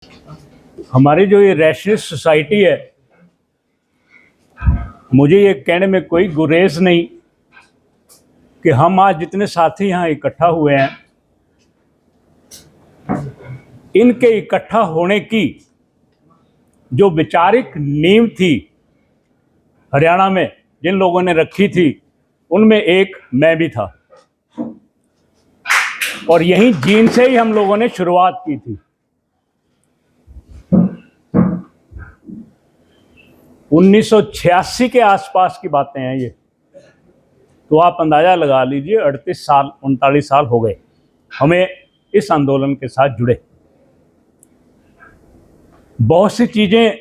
हमारी जो ये रैशनिस्ट सोसाइटी है, मुझे ये कहने में कोई गुरेज नहीं कि हम आज जितने साथी यहाँ इकट्ठा हुए हैं, इनके इकट्ठा होने की जो वैचारिक नींव थी हरियाणा में जिन लोगों ने रखी थी, उनमें एक मैं भी था। और यहीं जीन से ही हम लोगों ने शुरुआत की थी। 1986 के आसपास की बातें हैं ये, तो आप अंदाज़ा लगा लीजिए 38 साल 39 साल हो गए हमें इस आंदोलन के साथ जुड़े। बहुत सी चीज़ें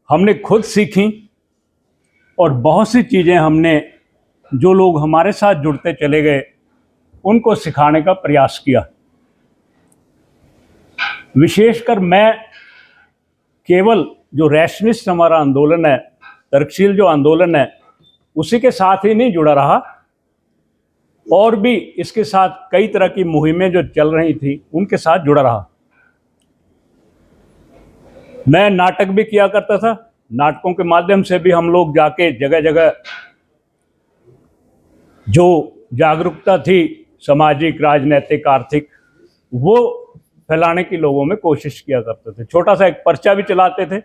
हमने खुद सीखी और बहुत सी चीज़ें हमने जो लोग हमारे साथ जुड़ते चले गए उनको सिखाने का प्रयास किया। विशेषकर मैं केवल जो रैशनिस्ट हमारा आंदोलन है, तर्कशील जो आंदोलन है, उसी के साथ ही नहीं जुड़ा रहा, और भी इसके साथ कई तरह की मुहिमें जो चल रही थी उनके साथ जुड़ा रहा। मैं नाटक भी किया करता था। नाटकों के माध्यम से भी हम लोग जाके जगह जगह जो जागरूकता थी सामाजिक, राजनीतिक, आर्थिक, वो फैलाने की लोगों में कोशिश किया करते थे। छोटा सा एक पर्चा भी चलाते थे।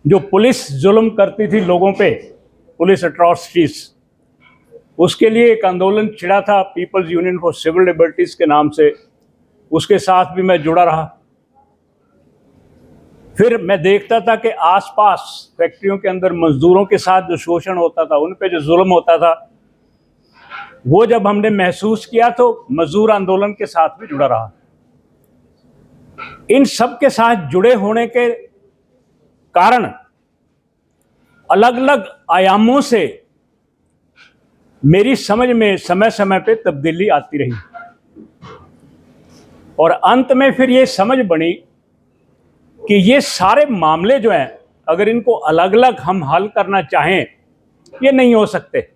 जो पुलिस जुल्म करती थी लोगों पे, पुलिस एट्रॉसिटीज, उसके लिए एक आंदोलन छिड़ा था people's union for civil liberties के नाम से। उसके साथ भी मैं जुड़ा रहा। फिर मैं देखता था कि आसपास फैक्ट्रियों के अंदर मजदूरों के साथ जो शोषण होता था, उन पे जो जुल्म होता था, वो जब हमने महसूस किया तो मजदूर आंदोलन के साथ भी जुड़ा रहा। इन सब के साथ जुड़े होने के कारण अलग अलग आयामों से मेरी समझ में समय समय पे तब्दीली आती रही, और अंत में फिर ये समझ बनी कि ये सारे मामले जो हैं, अगर इनको अलग अलग हम हल करना चाहें, ये नहीं हो सकते।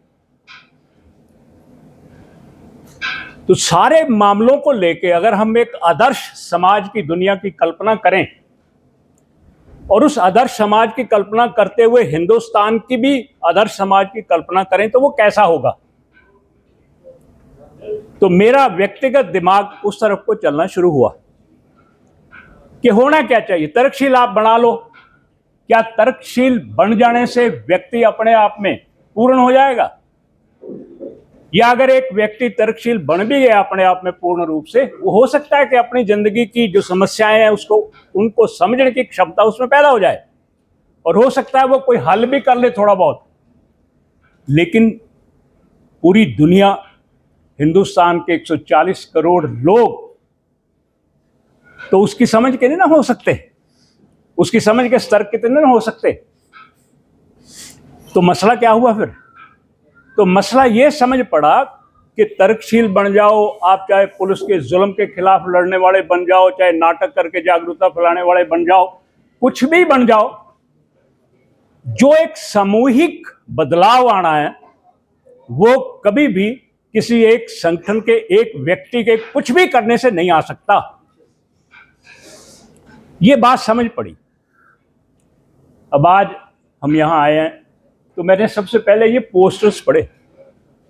तो सारे मामलों को लेके अगर हम एक आदर्श समाज की दुनिया की कल्पना करें और उस आदर्श समाज की कल्पना करते हुए हिंदुस्तान की भी आदर्श समाज की कल्पना करें तो वो कैसा होगा। तो मेरा व्यक्तिगत दिमाग उस तरफ को चलना शुरू हुआ कि होना क्या चाहिए। तर्कशील आप बना लो। क्या तर्कशील बन जाने से व्यक्ति अपने आप में पूर्ण हो जाएगा, या अगर एक व्यक्ति तर्कशील बन भी गया अपने आप में पूर्ण रूप से, वो हो सकता है कि अपनी जिंदगी की जो समस्याएं हैं उनको समझने की क्षमता उसमें पैदा हो जाए, और हो सकता है वो कोई हल भी कर ले थोड़ा बहुत। लेकिन पूरी दुनिया, हिंदुस्तान के 140 करोड़ लोग तो उसकी समझ के नहीं ना हो सकते, उसकी समझ के स्तर कितने ना हो सकते। तो मसला क्या हुआ फिर? तो मसला ये समझ पड़ा कि तर्कशील बन जाओ आप, चाहे पुलिस के जुल्म के खिलाफ लड़ने वाले बन जाओ, चाहे नाटक करके जागरूकता फैलाने वाले बन जाओ, कुछ भी बन जाओ, जो एक सामूहिक बदलाव आना है वो कभी भी किसी एक संगठन के, एक व्यक्ति के कुछ भी करने से नहीं आ सकता। ये बात समझ पड़ी। अब आज हम यहां आए हैं तो मैंने सबसे पहले ये पोस्टर्स पढ़े।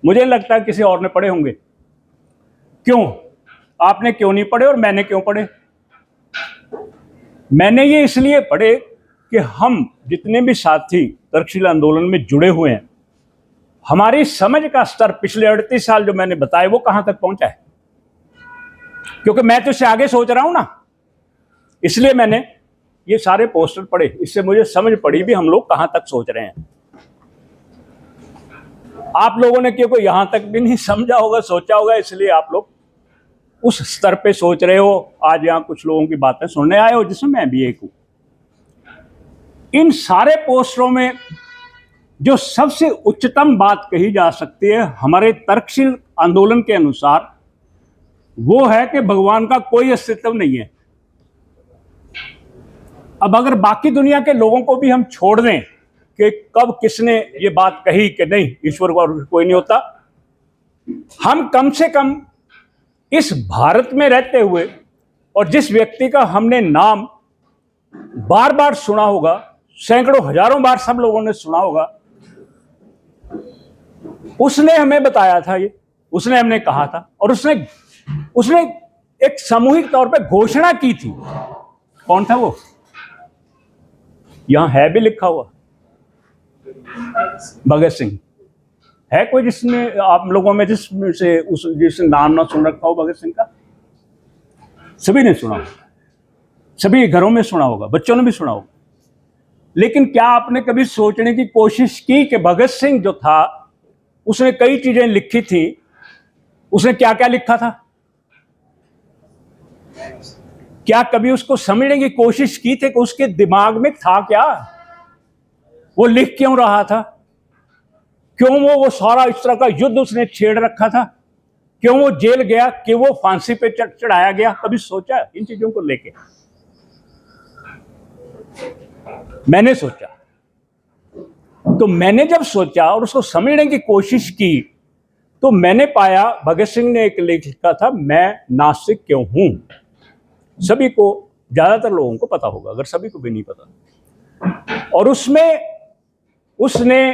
मुझे लगता है किसी और ने पढ़े होंगे। क्यों? आपने क्यों नहीं पढ़े और मैंने क्यों पढ़े? मैंने ये इसलिए पढ़े कि हम जितने भी साथी तर्कशील आंदोलन में जुड़े हुए हैं, हमारी समझ का स्तर पिछले 38 साल जो मैंने बताया वो कहां तक पहुंचा है। क्योंकि मैं तो इससे आगे सोच रहा हूं ना, इसलिए मैंने ये सारे पोस्टर पढ़े। इससे मुझे समझ पड़ी भी हम लोग कहां तक सोच रहे हैं। आप लोगों ने क्योंकि यहां तक भी नहीं समझा होगा, सोचा होगा, इसलिए आप लोग उस स्तर पे सोच रहे हो। आज यहां कुछ लोगों की बातें सुनने आए हो, जिसमें मैं भी एक हूं। इन सारे पोस्टरों में जो सबसे उच्चतम बात कही जा सकती है हमारे तर्कशील आंदोलन के अनुसार, वो है कि भगवान का कोई अस्तित्व नहीं है। अब अगर बाकी दुनिया के लोगों को भी हम छोड़ दें कि कब किसने ये बात कही कि नहीं ईश्वर का कोई नहीं होता, हम कम से कम इस भारत में रहते हुए और जिस व्यक्ति का हमने नाम बार बार सुना होगा, सैकड़ों हजारों बार सब लोगों ने सुना होगा, उसने हमें बताया था ये, उसने हमने कहा था, और उसने एक सामूहिक तौर पे घोषणा की थी। कौन था वो? यहां है भी लिखा हुआ, भगत सिंह। है कोई जिसने, आप लोगों में जिसने नाम ना सुन रखा हो भगत सिंह का? सभी ने सुना होगा, सभी घरों में सुना होगा, बच्चों ने भी सुना होगा। लेकिन क्या आपने कभी सोचने की कोशिश की कि भगत सिंह जो था, उसने कई चीजें लिखी थी, उसने क्या क्या लिखा था? क्या कभी उसको समझने की कोशिश की थी कि उसके दिमाग में था क्या? वो लिख क्यों रहा था? क्यों वो सारा इस तरह का युद्ध उसने छेड़ रखा था? क्यों वो जेल गया? क्यों वो फांसी पे चढ़ाया गया? कभी सोचा इन चीजों को लेके? मैंने सोचा। तो मैंने जब सोचा और उसको समझने की कोशिश की, तो मैंने पाया भगत सिंह ने एक लेख लिखा था, मैं नास्तिक क्यों हूं। सभी को, ज्यादातर लोगों को पता होगा, अगर सभी को भी नहीं पता। और उसमें उसने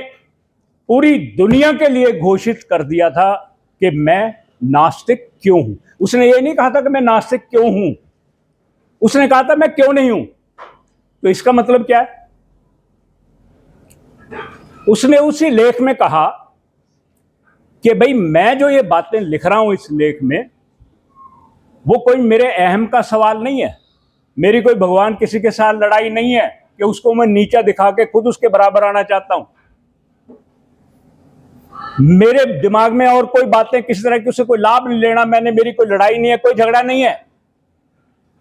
पूरी दुनिया के लिए घोषित कर दिया था कि मैं नास्तिक क्यों हूं। उसने ये नहीं कहा था कि मैं नास्तिक क्यों हूं, उसने कहा था मैं क्यों नहीं हूं। तो इसका मतलब क्या है? उसने उसी लेख में कहा कि भाई मैं जो ये बातें लिख रहा हूं इस लेख में, वो कोई मेरे अहम का सवाल नहीं है, मेरी कोई भगवान किसी के साथ लड़ाई नहीं है कि उसको मैं नीचा दिखा के खुद उसके बराबर आना चाहता हूं। मेरे दिमाग में और कोई बातें किसी तरह की, उससे कोई लाभ नहीं लेना मैंने, मेरी कोई लड़ाई नहीं है, कोई झगड़ा नहीं है।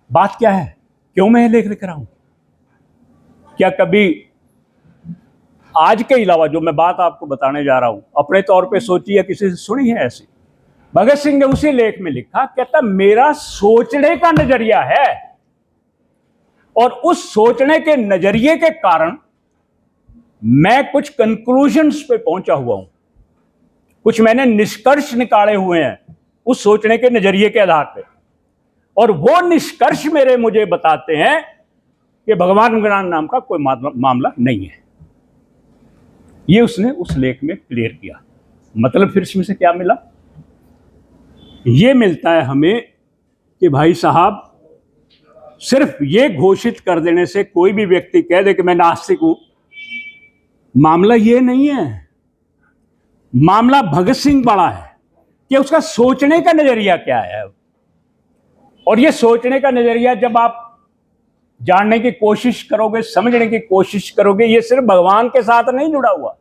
बात क्या है? क्यों मैं लेख लिख रहा हूं? क्या कभी आज के अलावा जो मैं बात आपको बताने जा रहा हूं, अपने तौर पे सोची या किसी से सुनी है ऐसी? भगत सिंह ने उसी लेख में लिखा, कहता मेरा सोचने का नजरिया है, और उस सोचने के नजरिए के कारण मैं कुछ कंक्लूजन्स पे पहुंचा हुआ हूं, कुछ मैंने निष्कर्ष निकाले हुए हैं उस सोचने के नजरिए के आधार पे, और वो निष्कर्ष मुझे बताते हैं कि भगवान ज्ञान नाम का कोई मामला नहीं है। ये उसने उस लेख में क्लियर किया। मतलब फिर इसमें से क्या मिला? ये मिलता है हमें कि भाई साहब, सिर्फ ये घोषित कर देने से कोई भी व्यक्ति कह दे कि मैं नास्तिक हूं, मामला ये नहीं है। मामला भगत सिंह बड़ा है कि उसका सोचने का नजरिया क्या है। और ये सोचने का नजरिया जब आप जानने की कोशिश करोगे, समझने की कोशिश करोगे, ये सिर्फ भगवान के साथ नहीं जुड़ा हुआ,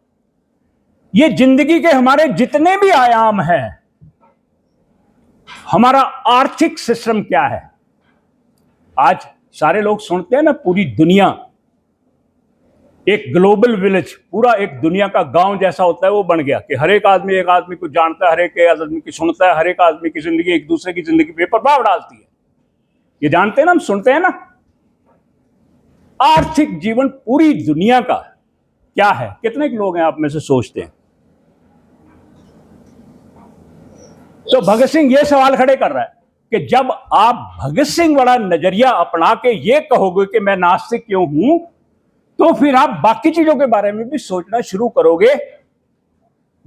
ये जिंदगी के हमारे जितने भी आयाम हैं, हमारा आर्थिक सिस्टम क्या है। आज सारे लोग सुनते हैं ना, पूरी दुनिया एक ग्लोबल विलेज, पूरा एक दुनिया का गांव जैसा होता है, वो बन गया कि हर एक आदमी एक आदमी को जानता है, हर एक आदमी की सुनता है, हर एक आदमी की जिंदगी एक दूसरे की जिंदगी पे प्रभाव डालती है। ये जानते हैं ना, हम सुनते हैं ना। आर्थिक जीवन पूरी दुनिया का क्या है? कितने लोग हैं आप में से सोचते हैं? तो भगत सिंह ये सवाल खड़े कर रहा है कि जब आप भगत सिंह वाला नजरिया अपना के ये कहोगे कि मैं नास्तिक क्यों हूं, तो फिर आप बाकी चीजों के बारे में भी सोचना शुरू करोगे।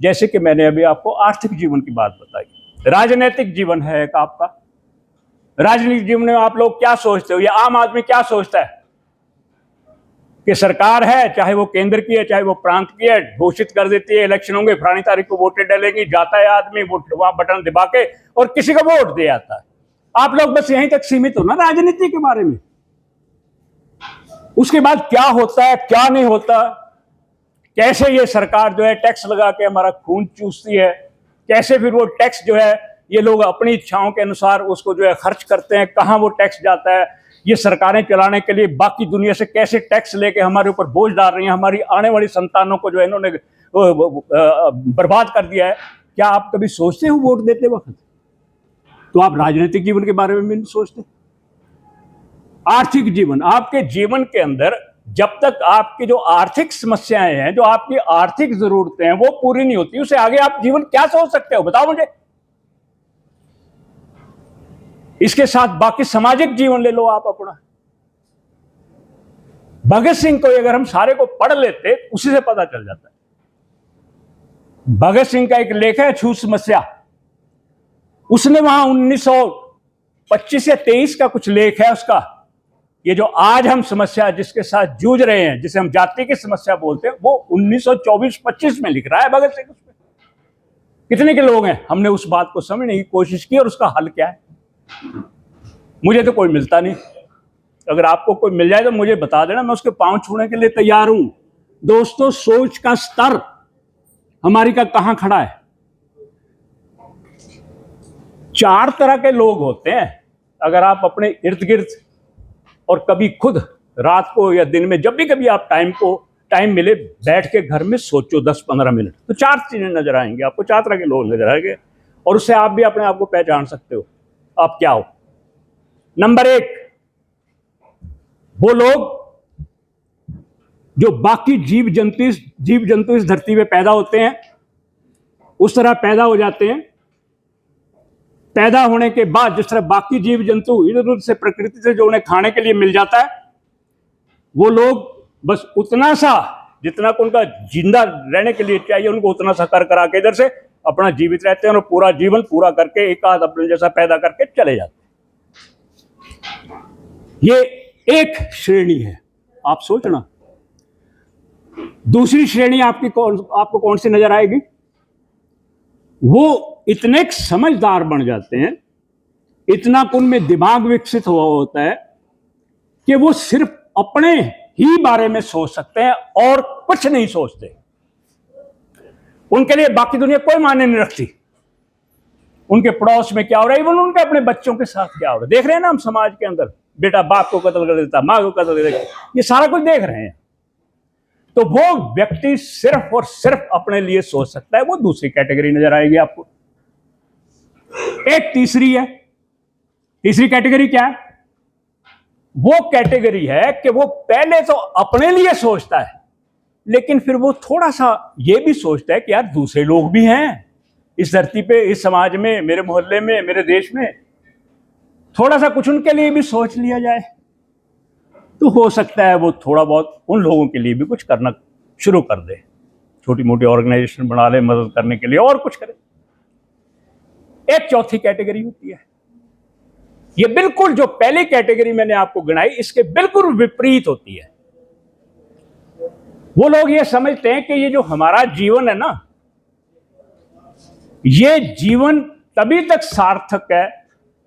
जैसे कि मैंने अभी आपको आर्थिक जीवन की बात बताई, राजनीतिक जीवन है एक आपका। राजनीतिक जीवन में आप लोग क्या सोचते हो, या आम आदमी क्या सोचता है कि सरकार है, चाहे वो केंद्र की है चाहे वो प्रांत की है, घोषित कर देती है इलेक्शन होंगे, फलानी तारीख को वोटें डलेंगी, जाता है आदमी वहां बटन दबा के और किसी को वोट दे आता है। आप लोग बस यहीं तक सीमित हो ना राजनीति के बारे में। उसके बाद क्या होता है, क्या नहीं होता, कैसे ये सरकार जो है टैक्स लगा के हमारा खून चूसती है, कैसे फिर वो टैक्स जो है ये लोग अपनी इच्छाओं के अनुसार उसको जो है खर्च करते हैं, कहां वो टैक्स जाता है, ये सरकारें चलाने के लिए बाकी दुनिया से कैसे टैक्स लेके हमारे ऊपर बोझ डाल रही हैं, हमारी आने वाली संतानों को जो है इन्होंने बर्बाद कर दिया है। क्या आप कभी सोचते हो वोट देते वक्त? तो आप राजनीतिक जीवन के बारे में भी नहीं सोचते। आर्थिक जीवन, आपके जीवन के अंदर जब तक आपकी जो आर्थिक समस्याएं हैं, जो आपकी आर्थिक जरूरतें हैं, वो पूरी नहीं होती, उससे आगे आप जीवन क्या सोच सकते हो? बताओ मुझे। इसके साथ बाकी सामाजिक जीवन ले लो आप अपना। भगत सिंह को अगर हम सारे को पढ़ लेते, उसी से पता चल जाता है। भगत सिंह का एक लेख है छूत समस्या, उसने वहां 1925 या 23 का कुछ लेख है उसका। ये जो आज हम समस्या जिसके साथ जूझ रहे हैं, जिसे हम जाति की समस्या बोलते हैं, वो 1924-25 में लिख रहा है भगत सिंह। उसमें कितने के लोग हैं, हमने उस बात को समझने की कोशिश की और उसका हल क्या है? मुझे तो कोई मिलता नहीं। अगर आपको कोई मिल जाए तो मुझे बता देना, मैं उसके पांव छूने के लिए तैयार हूं। दोस्तों, सोच का स्तर हमारी का कहां खड़ा है? 4 तरह के लोग होते हैं। अगर आप अपने इर्द गिर्द और कभी खुद रात को या दिन में, जब भी कभी आप टाइम मिले, बैठ के घर में सोचो 10-15 मिनट, तो 4 चीजें नजर आएंगी आपको, 4 तरह के लोग नजर आएंगे और उससे आप भी अपने आप को पहचान सकते हो आप क्या हो। नंबर 1, वो लोग जो बाकी जीव जंतु इस धरती पे पैदा होते हैं, उस तरह पैदा हो जाते हैं। पैदा होने के बाद जिस तरह बाकी जीव जंतु इधर उधर से, प्रकृति से जो उन्हें खाने के लिए मिल जाता है, वो लोग बस उतना सा जितना को उनका जिंदा रहने के लिए चाहिए, उनको उतना सा कर करा के इधर से अपना जीवित रहते हैं और पूरा जीवन पूरा करके एक आध अपने जैसा पैदा करके चले जाते हैं। ये एक श्रेणी है, आप सोचना। दूसरी श्रेणी आपको कौन सी नजर आएगी? वो इतने समझदार बन जाते हैं, इतना उनमें दिमाग विकसित हुआ होता है कि वो सिर्फ अपने ही बारे में सोच सकते हैं और कुछ नहीं सोचते। उनके लिए बाकी दुनिया कोई मायने नहीं रखती। उनके पड़ोस में क्या हो रहा है, इवन उनके अपने बच्चों के साथ क्या हो रहा है, देख रहे हैं ना हम समाज के अंदर। बेटा बाप को कत्ल कर देता, मां को कत्ल कर देता, ये सारा कुछ देख रहे हैं। तो वो व्यक्ति सिर्फ और सिर्फ अपने लिए सोच सकता है, वो दूसरी कैटेगरी नजर आएगी आपको। एक तीसरी है। तीसरी कैटेगरी क्या है? वो कैटेगरी है कि वो पहले तो अपने लिए सोचता है, लेकिन फिर वो थोड़ा सा ये भी सोचता है कि यार दूसरे लोग भी हैं इस धरती पे, इस समाज में, मेरे मोहल्ले में, मेरे देश में, थोड़ा सा कुछ उनके लिए भी सोच लिया जाए। तो हो सकता है वो थोड़ा बहुत उन लोगों के लिए भी कुछ करना शुरू कर दे, छोटी मोटी ऑर्गेनाइजेशन बना ले मदद करने के लिए और कुछ करे। एक चौथी कैटेगरी होती है, ये बिल्कुल जो पहली कैटेगरी मैंने आपको गिनाई, इसके बिल्कुल विपरीत होती है। वो लोग ये समझते हैं कि ये जो हमारा जीवन है ना, ये जीवन तभी तक सार्थक है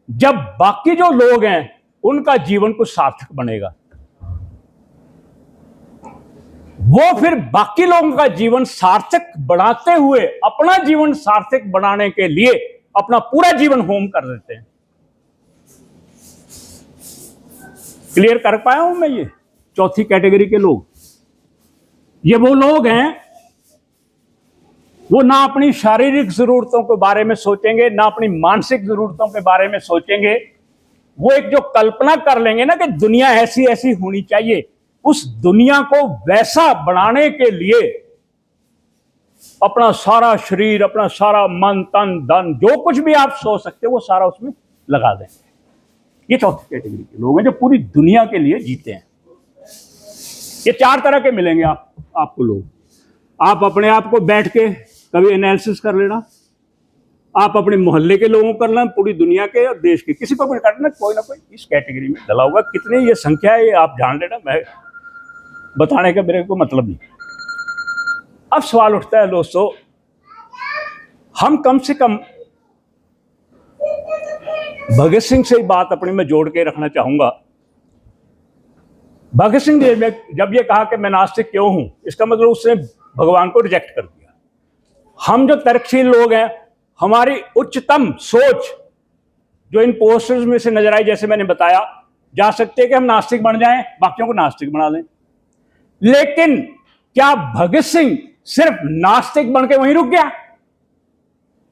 जब बाकी जो लोग हैं उनका जीवन कुछ सार्थक बनेगा। वो फिर बाकी लोगों का जीवन सार्थक बनाते हुए अपना जीवन सार्थक बनाने के लिए अपना पूरा जीवन होम कर देते हैं। क्लियर कर पाया हूं मैं? ये चौथी कैटेगरी के लोग, ये वो लोग हैं, वो ना अपनी शारीरिक जरूरतों के बारे में सोचेंगे, ना अपनी मानसिक जरूरतों के बारे में सोचेंगे। वो एक जो कल्पना कर लेंगे ना कि दुनिया ऐसी ऐसी होनी चाहिए, उस दुनिया को वैसा बनाने के लिए अपना सारा शरीर, अपना सारा मन, तन, धन, जो कुछ भी आप सोच सकते हो, वो सारा उसमें लगा देंगे। ये चौथी कैटेगरी के लोग हैं जो पूरी दुनिया के लिए जीते हैं। ये 4 तरह के मिलेंगे आपको लोग। आप अपने आप को बैठ के कभी एनालिसिस कर लेना, आप अपने मोहल्ले के लोगों को कर लेना, पूरी दुनिया के और देश के किसी को भी करना, कोई ना कोई इस कैटेगरी में डला होगा। कितनी ये संख्या है ये आप जान लेना, मैं बताने का मेरे को मतलब नहीं। अब सवाल उठता है दोस्तों, हम कम से कम भगत सिंह से बात अपनी में जोड़ के रखना चाहूंगा। भगत सिंह ने जब ये कहा कि मैं नास्तिक क्यों हूं, इसका मतलब उसने भगवान को रिजेक्ट कर दिया। हम जो तर्कशील लोग हैं, हमारी उच्चतम सोच जो इन पोस्टर्स में से नजर आई, जैसे मैंने बताया, जा सकते हैं कि हम नास्तिक बन जाएं, बाकियों को नास्तिक बना दें। लेकिन क्या भगत सिंह सिर्फ नास्तिक बन के वहीं रुक गया,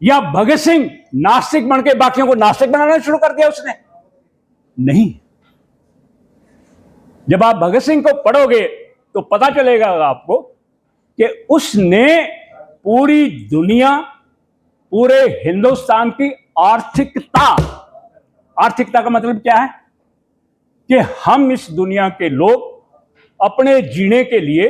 या भगत सिंह नास्तिक बन के बाकियों को नास्तिक बनाना शुरू कर दिया उसने? नहीं। जब आप भगत सिंह को पढ़ोगे तो पता चलेगा आपको कि उसने पूरी दुनिया, पूरे हिंदुस्तान की आर्थिकता आर्थिकता का मतलब क्या है कि हम इस दुनिया के लोग अपने जीने के लिए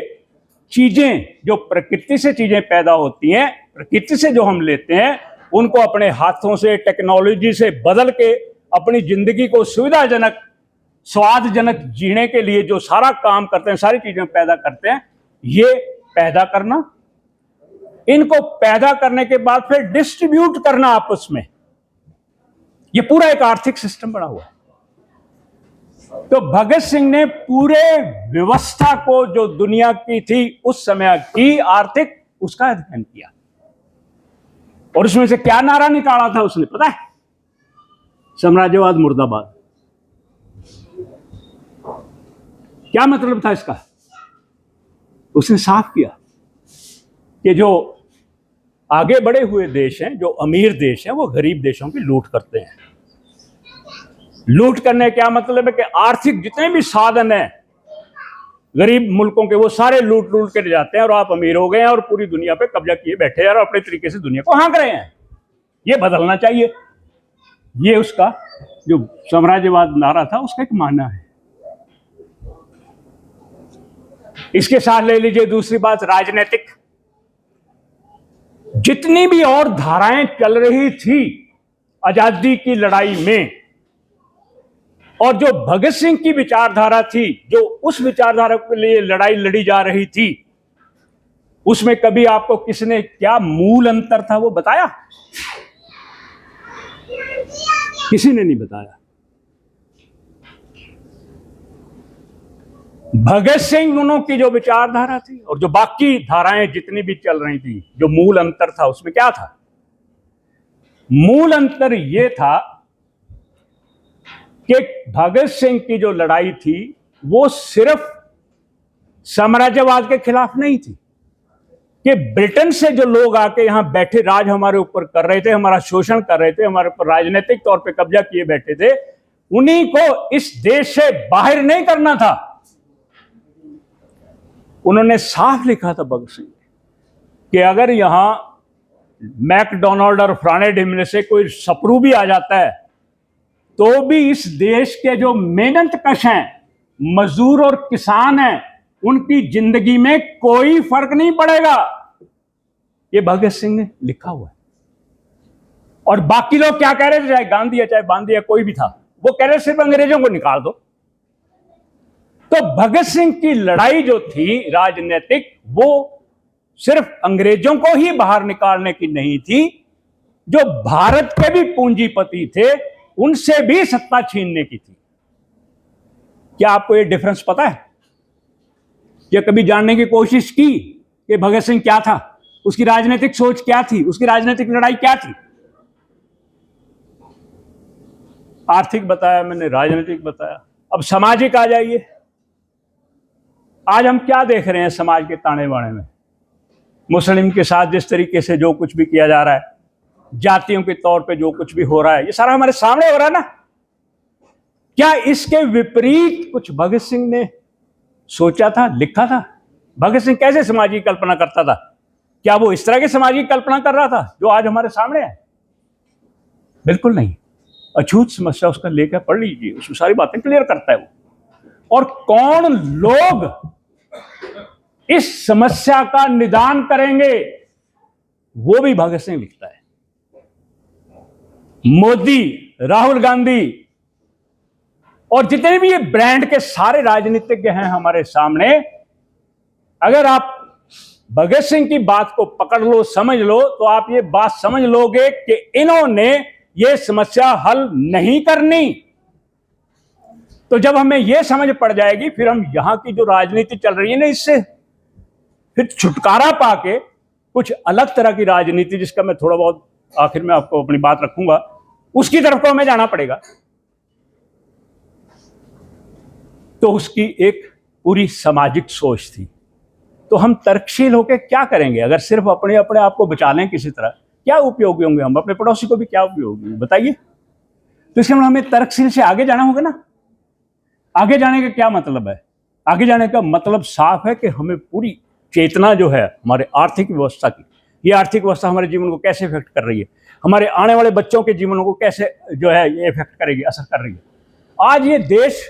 चीजें, जो प्रकृति से चीजें पैदा होती हैं, प्रकृति से जो हम लेते हैं, उनको अपने हाथों से, टेक्नोलॉजी से बदल के अपनी जिंदगी को सुविधाजनक, स्वादजनक जीने के लिए जो सारा काम करते हैं, सारी चीजें पैदा करते हैं, ये पैदा करना, इनको पैदा करने के बाद फिर डिस्ट्रीब्यूट करना आपस में, ये पूरा एक आर्थिक सिस्टम बना हुआ है। तो भगत सिंह ने पूरे व्यवस्था को जो दुनिया की थी उस समय की आर्थिक, उसका अध्ययन किया। और उसमें से क्या नारा निकाला था उसने, पता है? साम्राज्यवाद मुर्दाबाद। क्या मतलब था इसका? उसने साफ किया कि जो आगे बढ़े हुए देश हैं, जो अमीर देश हैं, वो गरीब देशों की लूट करते हैं। लूट करने क्या मतलब है कि आर्थिक जितने भी साधन हैं गरीब मुल्कों के, वो सारे लूट लूट के ले जाते हैं और आप अमीर हो गए हैं और पूरी दुनिया पे कब्जा किए बैठे हैं और अपने तरीके से दुनिया को हाँक रहे हैं। ये बदलना चाहिए। ये उसका जो साम्राज्यवाद नारा था, उसका एक मानना है। इसके साथ ले लीजिए दूसरी बात, राजनीतिक। जितनी भी और धाराएं चल रही थी आजादी की लड़ाई में, और जो भगत सिंह की विचारधारा थी, जो उस विचारधारा के लिए लड़ाई लड़ी जा रही थी, उसमें कभी आपको किसने क्या मूल अंतर था वो बताया? किसी ने नहीं बताया। भगत सिंह उन्हों की जो विचारधारा थी और जो बाकी धाराएं जितनी भी चल रही थी, जो मूल अंतर था उसमें क्या था? मूल अंतर यह था कि भगत सिंह की जो लड़ाई थी वो सिर्फ साम्राज्यवाद के खिलाफ नहीं थी कि ब्रिटेन से जो लोग आके यहां बैठे राज हमारे ऊपर कर रहे थे, हमारा शोषण कर रहे थे, हमारे ऊपर राजनीतिक तौर पे कब्जा किए बैठे थे, उन्हीं को इस देश से बाहर नहीं करना था। उन्होंने साफ लिखा था भगत सिंह कि अगर यहां मैकडोनाल्ड और फलाने ढिमने से कोई सपरू भी आ जाता है तो भी इस देश के जो मेहनत कश हैं, मजदूर और किसान हैं, उनकी जिंदगी में कोई फर्क नहीं पड़ेगा। ये भगत सिंह ने लिखा हुआ है। और बाकी लोग क्या कह रहे थे, चाहे गांधी है, चाहे बांधी है, कोई भी था, वो कह रहे सिर्फ अंग्रेजों को निकाल दो। तो भगत सिंह की लड़ाई जो थी राजनीतिक, वो सिर्फ अंग्रेजों को ही बाहर निकालने की नहीं थी, जो भारत के भी पूंजीपति थे उनसे भी सत्ता छीनने की थी। क्या आपको ये डिफरेंस पता है? क्या कभी जानने की कोशिश की कि भगत सिंह क्या था, उसकी राजनीतिक सोच क्या थी, उसकी राजनीतिक लड़ाई क्या थी? आर्थिक बताया मैंने, राजनीतिक बताया, अब सामाजिक आ जाइए। आज हम क्या देख रहे हैं समाज के ताने बाने में? मुस्लिम के साथ जिस तरीके से जो कुछ भी किया जा रहा है, जातियों के तौर पे जो कुछ भी हो रहा है, ये सारा हमारे सामने हो रहा है ना। क्या इसके विपरीत कुछ भगत सिंह ने सोचा था, लिखा था? भगत सिंह कैसे समाज की कल्पना करता था? क्या वो इस तरह की समाज की कल्पना कर रहा था जो आज हमारे सामने है? बिल्कुल नहीं। अछूत समस्या उसका लेकर पढ़ लीजिए, उसमें सारी बातें क्लियर करता है वो। और कौन लोग इस समस्या का निदान करेंगे वो भी भगत सिंह लिखता है। मोदी, राहुल गांधी और जितने भी ये ब्रांड के सारे राजनीतिज्ञ हैं हमारे सामने, अगर आप भगत सिंह की बात को पकड़ लो, समझ लो, तो आप ये बात समझ लोगे कि इन्होंने ये समस्या हल नहीं करनी। तो जब हमें यह समझ पड़ जाएगी, फिर हम यहां की जो राजनीति चल रही है ना, इससे फिर छुटकारा पाके कुछ अलग तरह की राजनीति, जिसका मैं थोड़ा बहुत आखिर में आपको अपनी बात रखूंगा, उसकी तरफ को हमें जाना पड़ेगा। तो उसकी एक पूरी सामाजिक सोच थी। तो हम तर्कशील होकर क्या करेंगे? अगर सिर्फ अपने अपने आप को बचा लें किसी तरह, क्या उपयोगी होंगे हम? अपने पड़ोसी को भी क्या उपयोगी होंगे, बताइए? तो इसके लिए हमें तर्कशील से आगे जाना होगा ना। आगे जाने का क्या मतलब है? आगे जाने का मतलब साफ है कि हमें पूरी चेतना जो है हमारे आर्थिक व्यवस्था की, ये आर्थिक व्यवस्था हमारे जीवन को कैसे इफेक्ट कर रही है, हमारे आने वाले बच्चों के जीवनों को कैसे जो है ये इफेक्ट करेगी, असर कर रही है। आज ये देश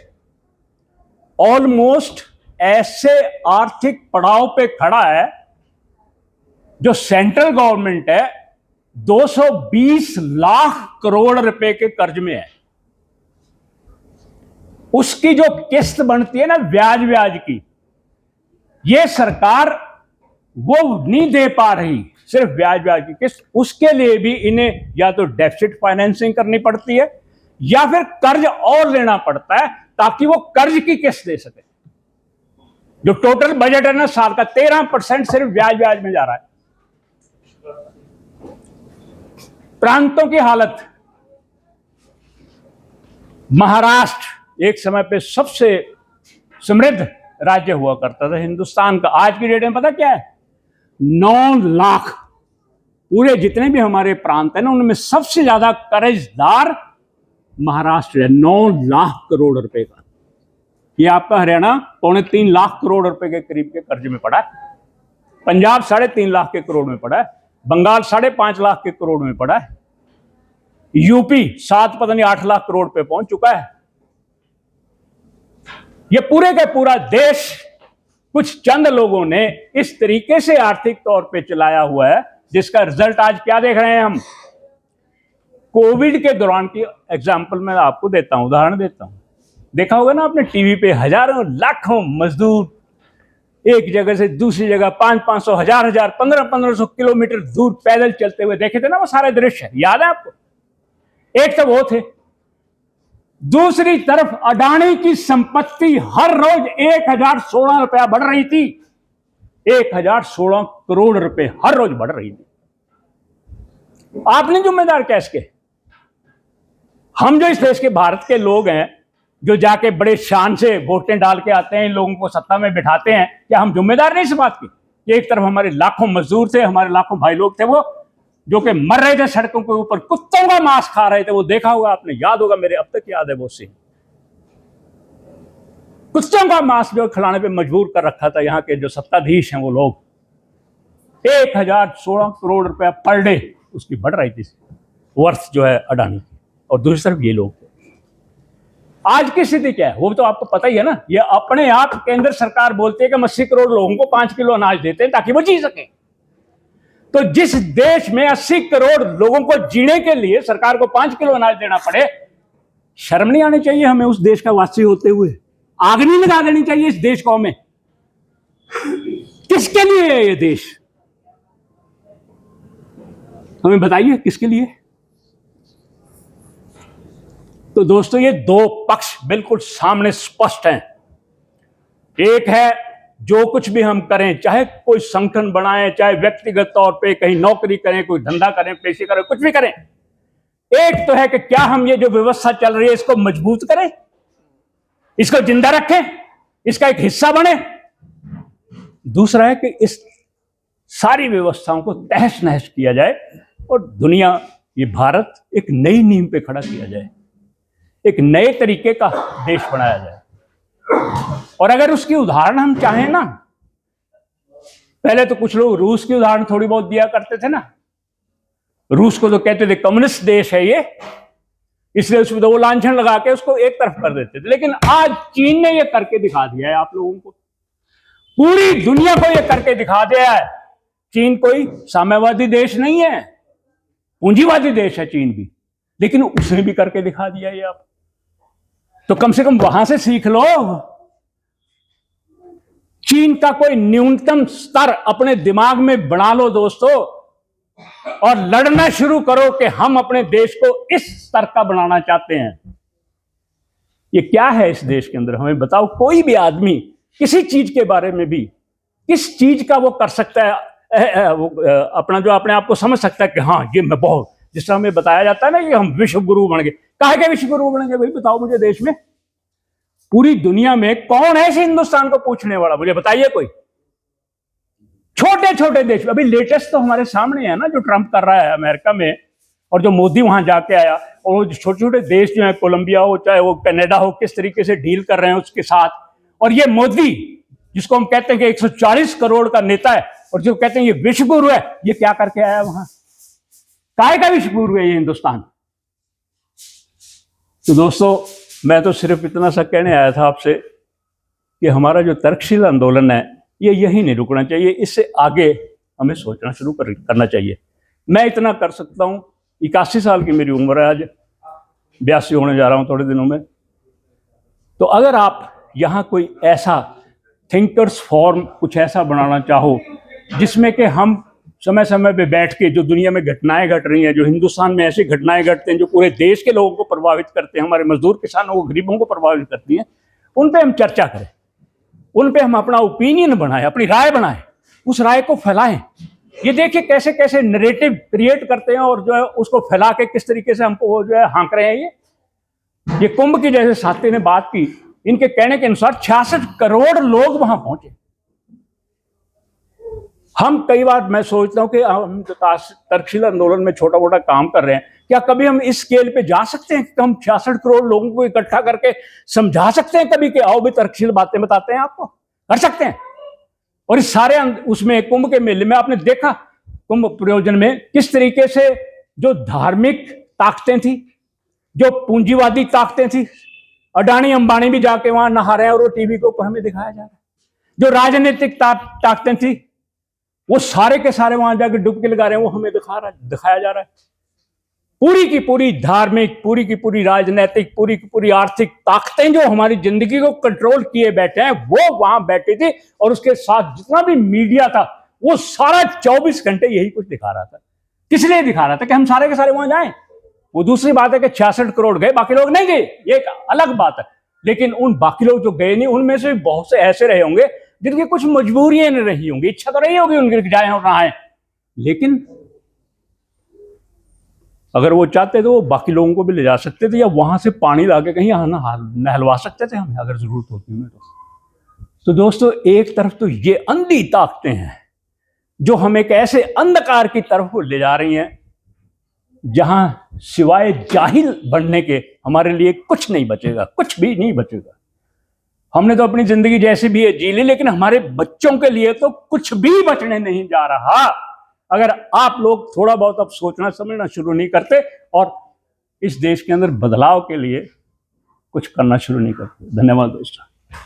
ऑलमोस्ट ऐसे आर्थिक पड़ाव पे खड़ा है, जो सेंट्रल गवर्नमेंट है 220 लाख करोड़ रुपए के कर्ज में है। उसकी जो किस्त बनती है ना ब्याज की, ये सरकार वो नहीं दे पा रही, सिर्फ ब्याज की किस्त। उसके लिए भी इन्हें या तो डेफिसिट फाइनेंसिंग करनी पड़ती है या फिर कर्ज और लेना पड़ता है ताकि वो कर्ज की किस्त दे सके। जो टोटल बजट है ना साल का, 13% सिर्फ ब्याज में जा रहा है। प्रांतों की हालत, महाराष्ट्र एक समय पे सबसे समृद्ध राज्य हुआ करता था हिंदुस्तान का, आज की डेट में पता क्या है? 9 लाख। पूरे जितने भी हमारे प्रांत है ना, उनमें सबसे ज्यादा कर्जदार महाराष्ट्र है, 9 लाख करोड़ रुपए का। ये आपका हरियाणा 2.25 लाख करोड़ रुपए के करीब के कर्ज में पड़ा है। पंजाब 3.5 लाख के करोड़ में पड़ा है। बंगाल 5.5 लाख के करोड़ में पड़ा है। यूपी 7 पता नहीं 8 लाख करोड़ पे पहुंच चुका है। ये पूरे का पूरा देश कुछ चंद लोगों ने इस तरीके से आर्थिक तौर पे चलाया हुआ है, जिसका रिजल्ट आज क्या देख रहे हैं हम। कोविड के दौरान की एग्जाम्पल मैं आपको देता हूं, उदाहरण देता हूं। देखा होगा ना आपने टीवी पे, हजारों लाखों मजदूर एक जगह से दूसरी जगह 500 हजार 1500 किलोमीटर दूर पैदल चलते हुए देखे थे ना, वो सारे दृश्य याद है आपको? एक तो वो थे, दूसरी तरफ अडानी की संपत्ति हर रोज 1016 रुपया बढ़ रही थी। 1016 करोड़ रुपए हर रोज बढ़ रही थी। आपने जिम्मेदार क्या इसके? हम जो इस देश के भारत के लोग हैं, जो जाके बड़े शान से वोटें डाल के आते हैं, इन लोगों को सत्ता में बिठाते हैं, क्या हम जिम्मेदार नहीं इस बात की? एक तरफ हमारे लाखों मजदूर थे, हमारे लाखों भाई लोग थे, वो जो कि मर रहे थे सड़कों के ऊपर, कुत्तों का मांस खा रहे थे। वो देखा होगा आपने, याद होगा, मेरे अब तक याद है वो सीन। कुत्तों का मांस जो खिलाने पे मजबूर कर रखा था यहाँ के जो सत्ताधीश हैं वो लोग। 1016 करोड़ रुपया पर डे उसकी बढ़ रही थी वर्थ जो है अडानी की, और दूसरी तरफ ये लोग। आज की स्थिति क्या है वो तो आपको पता ही है ना। ये अपने आप केंद्र सरकार बोलती है कि हम 80 करोड़ लोगों को 5 किलो अनाज देते हैं ताकि वो जी सके। तो जिस देश में 80 करोड़ लोगों को जीने के लिए सरकार को 5 किलो अनाज देना पड़े, शर्म नहीं आनी चाहिए हमें उस देश का वासी होते हुए? आग नहीं लगा देनी चाहिए इस देश को हमें? किसके लिए है ये देश? हमें बताइए किसके लिए? तो दोस्तों, ये दो पक्ष बिल्कुल सामने स्पष्ट हैं। एक है जो कुछ भी हम करें, चाहे कोई संगठन बनाएं, चाहे व्यक्तिगत तौर पे कहीं नौकरी करें, कोई धंधा करें, पेशे करें, कुछ भी करें, एक तो है कि क्या हम ये जो व्यवस्था चल रही है इसको मजबूत करें, इसको जिंदा रखें, इसका एक हिस्सा बने। दूसरा है कि इस सारी व्यवस्थाओं को तहस नहस किया जाए और दुनिया, ये भारत एक नई नींव पे खड़ा किया जाए, एक नए तरीके का देश बनाया जाए। और अगर उसकी उदाहरण हम चाहें ना, पहले तो कुछ लोग रूस की उदाहरण थोड़ी बहुत दिया करते थे ना। रूस को तो कहते थे कम्युनिस्ट देश है ये, इसलिए उसमें तो वो लांछन लगा के उसको एक तरफ कर देते थे। लेकिन आज चीन ने ये करके दिखा दिया है आप लोगों को, पूरी दुनिया को ये करके दिखा दिया है। चीन कोई साम्यवादी देश नहीं है, पूंजीवादी देश है चीन भी, लेकिन उसने भी करके दिखा दिया ये। आप तो कम से कम वहां से सीख लो। चीन का कोई न्यूनतम स्तर अपने दिमाग में बना लो दोस्तों, और लड़ना शुरू करो कि हम अपने देश को इस स्तर का बनाना चाहते हैं। ये क्या है इस देश के अंदर, हमें बताओ। कोई भी आदमी किसी चीज के बारे में भी, किस चीज का वो कर सकता है, वो अपना जो अपने आप को समझ सकता है कि हाँ ये मैं बहुत, जिस तरह हमें बताया जाता है ना कि हम विश्व गुरु बन गए। काहे के विश्व गुरु बन गए भाई, बताओ मुझे। देश में, पूरी दुनिया में कौन है ऐसे हिंदुस्तान को पूछने वाला, मुझे बताइए कोई। छोटे छोटे देश, अभी लेटेस्ट तो हमारे सामने है ना, जो ट्रंप कर रहा है अमेरिका में, और जो मोदी वहां जाके आया, और वो छोटे छोटे देश जो है, कोलंबिया हो चाहे वो कनाडा हो, किस तरीके से डील कर रहे हैं उसके साथ। और ये मोदी जिसको हम कहते हैं कि 140 करोड़ का नेता है, और जो कहते हैं ये विश्व गुरु है, ये क्या करके आया वहां? काय का भी शुक्र है ये हिंदुस्तान। तो दोस्तों, मैं तो सिर्फ इतना सा कहने आया था आपसे कि हमारा जो तर्कशील आंदोलन है ये यही नहीं रुकना चाहिए, इससे आगे हमें सोचना शुरू करना चाहिए। मैं इतना कर सकता हूँ, 81 साल की मेरी उम्र है, आज 82 होने जा रहा हूँ थोड़े दिनों में। तो अगर आप यहाँ कोई ऐसा थिंकर्स फॉर्म कुछ ऐसा बनाना चाहो जिसमें कि हम समय समय पे बैठ के, जो दुनिया में घटनाएं घट रही हैं, जो हिंदुस्तान में ऐसी घटनाएं घटते हैं जो पूरे देश के लोगों को प्रभावित करते हैं, हमारे मजदूर किसानों को, गरीबों को प्रभावित करती हैं, उन पे हम चर्चा करें, उन पे हम अपना ओपिनियन बनाएं, अपनी राय बनाएं, उस राय को फैलाएं। ये देखिए कैसे कैसे नरेटिव क्रिएट करते हैं और जो है उसको फैला के किस तरीके से हमको जो है हाँक रहे हैं। ये कुंभ की जैसे साथी ने बात की, इनके कहने के अनुसार 66 करोड़ लोग वहां पहुंचे। हम कई बार मैं सोचता हूं कि हम तर्कशील आंदोलन में छोटा मोटा काम कर रहे हैं, क्या कभी हम इस स्केल पे जा सकते हैं कि हम 66 करोड़ लोगों को इकट्ठा करके समझा सकते हैं कभी कि आओ भी तर्कशील बातें बताते हैं आपको? कर सकते हैं। और इस सारे उसमें कुंभ के मेले में आपने देखा, कुंभ प्रयोजन में किस तरीके से जो धार्मिक ताकतें थी, जो पूंजीवादी ताकतें थी, अडानी अंबानी भी जाके वहां नहा रहे हैं और वो टीवी के ऊपर हमें दिखाया जा रहा है। जो राजनीतिक ताकतें थी वो सारे के सारे वहां जाकर डुबकी लगा रहे हैं, वो हमें दिखाया जा रहा है। पूरी की पूरी धार्मिक, पूरी की पूरी राजनीतिक, पूरी की पूरी आर्थिक ताकतें जो हमारी जिंदगी को कंट्रोल किए बैठे हैं वो वहां बैठी थी, और उसके साथ जितना भी मीडिया था वो सारा 24 घंटे यही कुछ दिखा रहा था। किस लिए दिखा रहा था? कि हम सारे के सारे वहां जाएं। वो दूसरी बात है कि 66 करोड़ गए, बाकी लोग नहीं गए, ये एक अलग बात है। लेकिन उन बाकी लोग जो गए नहीं, उनमें से बहुत से ऐसे रहे होंगे जिनकी कुछ मजबूरियां नहीं रही होंगी, इच्छा तो रही होगी उनकी जाए और ना आए, लेकिन अगर वो चाहते तो वो बाकी लोगों को भी ले जा सकते थे, या वहां से पानी लाके कहीं नहलवा सकते थे हमें, अगर जरूरत होती उन्हें तो दोस्तों, एक तरफ तो ये अंधी ताकतें हैं जो हम एक ऐसे अंधकार की तरफ को ले जा रही हैं जहां सिवाय जाहिल बनने के हमारे लिए कुछ नहीं बचेगा, कुछ भी नहीं बचेगा। हमने तो अपनी जिंदगी जैसी भी है जी ली, लेकिन हमारे बच्चों के लिए तो कुछ भी बचने नहीं जा रहा अगर आप लोग थोड़ा बहुत अब सोचना समझना शुरू नहीं करते और इस देश के अंदर बदलाव के लिए कुछ करना शुरू नहीं करते। धन्यवाद दोस्तों।